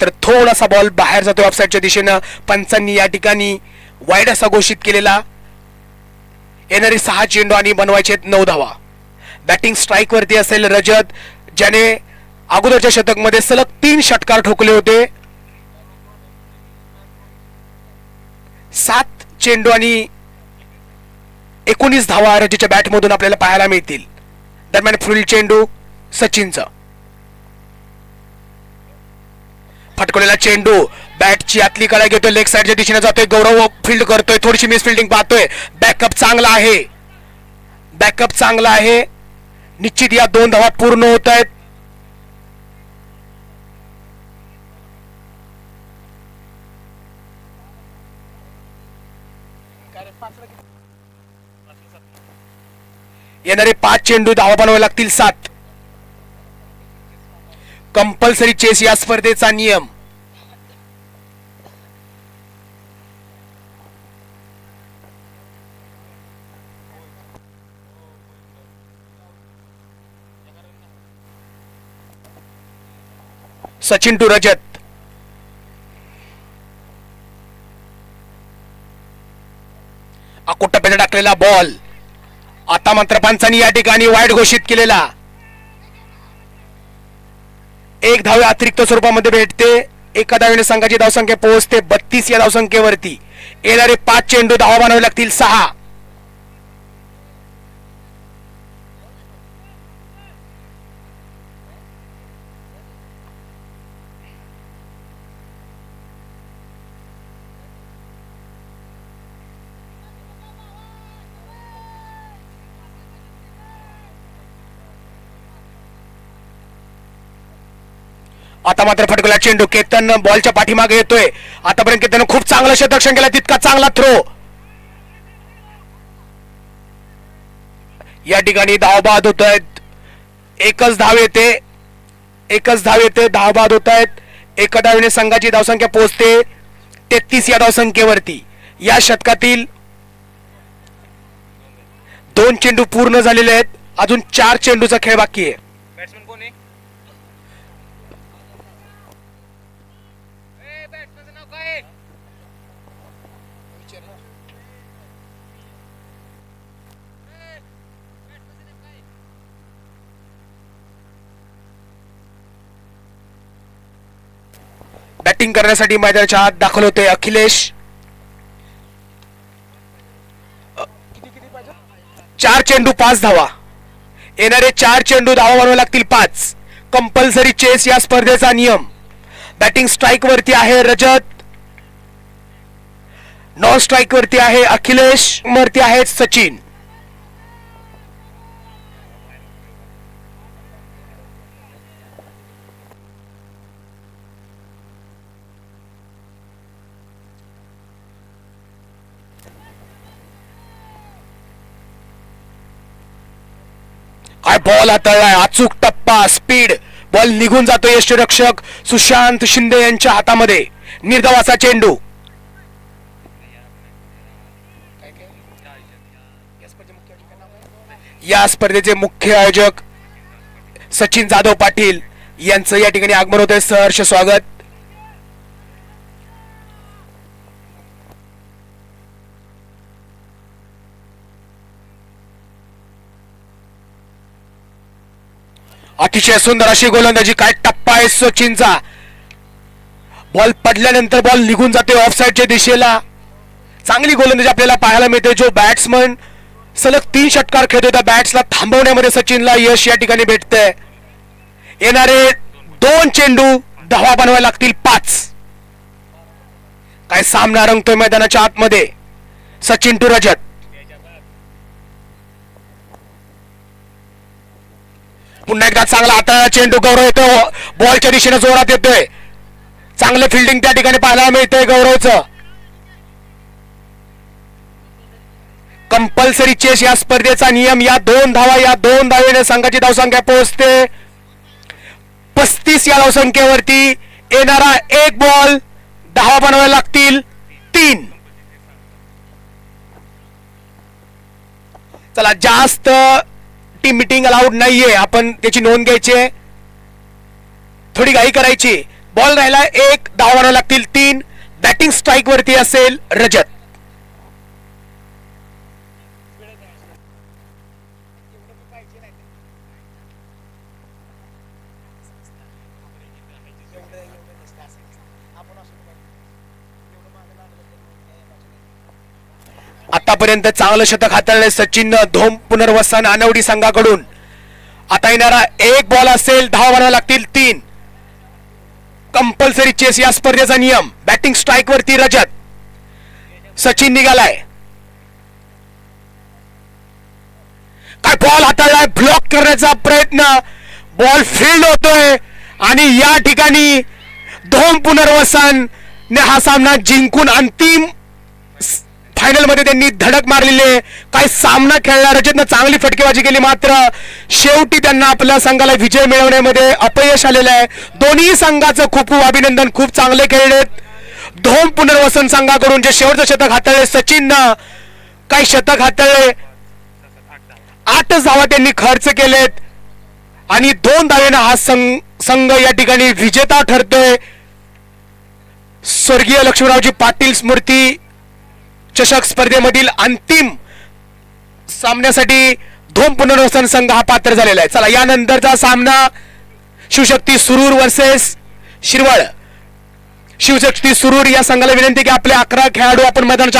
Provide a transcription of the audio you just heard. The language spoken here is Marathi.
तर थोडासा बॉल बाहेर जातोय ऑफसाईडच्या दिशेनं. पंचांनी या ठिकाणी वाईड असा घोषित केलेला. येणारे 6 चेंडू आणि बनवायचे 9 धावा. बॅटिंग स्ट्राईक वरती असेल रजत, ज्याने अगोदरच्या शतकमध्ये सलग 3 षटकार ठोकले होते. 7 चेंडू आणि 19 धावा रजतच्या बॅटमधून आपल्याला पाहायला मिळतील. दरम्यान फुल चेंडू सचिनचा. फटकवलेला चेंडू बॅटची आतली कडा घेतोय, लेग साइडच्या दिशेने जातोय. गौरव फील्ड करतोय, थोडीशी मिस फिल्डिंग पाहतोय. बॅकअप चांगला आहे, बॅकअप चांगला आहे. निश्चित या 2 धावा पूर्ण होत आहेत. येणारे 5 चेंडू धावा बनवावे लागतील 7. कंपल्सरी चेस या स्पर्धेचा नियम. सचिन टू रजत. अकोटप्याचा टाकलेला बॉल. आता मात्र पंचांनी या ठिकाणी वाईड घोषित केलेला. 1 धाव अतिरिक्त स्वरूपामध्ये भेटते. एका धावेने संघाची धावसंख्या पोहोचते 32 या धावसंख्येवरती. येणारे 5 चेंडू धावा बनावे लागतील 6. आता मात्र फटकला चेंडू. केतन बॉलच्या पाठीमागे येतोय. आतापर्यंत केतन खूप चांगलं क्षेत्ररक्षण केलं, तितका चांगला थ्रो. या ठिकाणी धावबाद होत आहेत. एकच धाव येते, धावबाद होत आहेत. एका धावेने संघाची धावसंख्या पोहोचते 33 या धावसंख्येवरती. या षटकातील 2 चेंडू पूर्ण झालेले आहेत. अजून 4 चेंडूचा खेळ बाकी आहे. बॅट्समन कोण आहे? बॅट्समनचं नाव काय आहे? बॅटिंग करण्यासाठी मैदानाच्या आत दाखल होते अखिलेश. 4 चेंडू 5 धावा. येणारे 4 चेंडू धावा बनवावे लागतील 5. कंपल्सरी चेस या स्पर्धेचा नियम. बॅटिंग स्ट्राईक वरती आहे रजत, नॉन स्ट्राईक वरती आहे अखिलेश, वरती आहे सचिन. काय बॉल हाताळलाय, अचूक टप्पा, स्पीड. बॉल निघून जातो यष्टीरक्षक सुशांत शिंदे यांच्या हातामध्ये. निर्धावाचा चेंडू. या स्पर्धेचे मुख्य आयोजक सचिन जाधव पाटील यांचं या ठिकाणी आगमन होतंय. सहर्ष स्वागत. अतिशय सुंदर अशी गोलंदाजी. काय टप्पा आहे सचिनचा. बॉल पडल्यानंतर बॉल निघून जाते ऑफ साइडच्या दिशेला. चांगली गोलंदाजी आपल्याला पाहायला मिळते. जो बॅट्समन सलग 3 षटकार खेळतोय त्या बॅट्सला थांबवण्यामध्ये सचिनला यश या ठिकाणी भेटतंय. येणारे 2 चेंडू धावा बनवायला लागतील 5. काय सामना रंगतोय मैदानाच्या आतमध्ये. सचिन टू रजत. पुन्हा एकदा चांगला हाताळा चेंडू. गौरव येतो बॉलच्या दिशेने जोरात येतोय. चांगले फिल्डिंग त्या ठिकाणी पाहायला मिळतंय गौरवचं. कंपल्सरी चेस या स्पर्धेचा नियम. या 2 धावा, या 2 धावेने संघाची धावसंख्या पोहोचते 35 या धावसंख्येवरती. येणारा 1 बॉल धावा बनवायला लागतील 3. चला, जास्त टीम मीटिंग अलाउड नाहीये, आपण त्याची नोंद घ्यायची. थोडी घाई करायची. बॉल राहिला 1, धावा माराव्या लागतील 3. बॅटिंग स्ट्राईक वरती असेल रजत. आतापर्यंत चांगलं शतक हाताळले सचिन धोम पुनर्वसन आनवडी संघाकडून. आता येणारा 1 बॉल असेल, धावा माराव्या लागतील 3. कंपल्सरी चेस या स्पर्धेचा नियम. बॅटिंग स्ट्राईक वरती रजत. सचिन निघालाय. काय बॉल हाताळलाय, ब्लॉक करण्याचा प्रयत्न. बॉल फील्ड होतोय आणि या ठिकाणी धोम पुनर्वसन ने हा सामना जिंकून अंतिम फायनल मध्ये त्यांनी धडक मारलेली आहे. काय सामना खेळला, रजतनं चांगली फटकेबाजी केली, मात्र शेवटी त्यांना आपल्या संघाला विजय मिळवण्यामध्ये अपयश आलेलं आहे. दोन्ही संघाचं खूप खूप अभिनंदन, खूप चांगले खेळलेत. धोम पुनर्वसन संघाकडून जे शेवटचं शतक हाताळले सचिननं, काही शतक हाताळले, 8 धावा त्यांनी खर्च केलेत आणि 2 धावेनं हा संघ या ठिकाणी विजेता ठरतोय. स्वर्गीय लक्ष्मणरावजी पाटील स्मृती चषक स्पर्धेमधील अंतिम सामन्यासाठी धोम पुनर्वसन संघ हा पात्र झालेला आहे. चला यानंतरचा सामना शिवशक्ती सुरूर वर्सेस शिरवळ. शिवशक्ती सुरूर या संघाला विनंती की आपले 11 खेळाडू आपण मैदानाच्या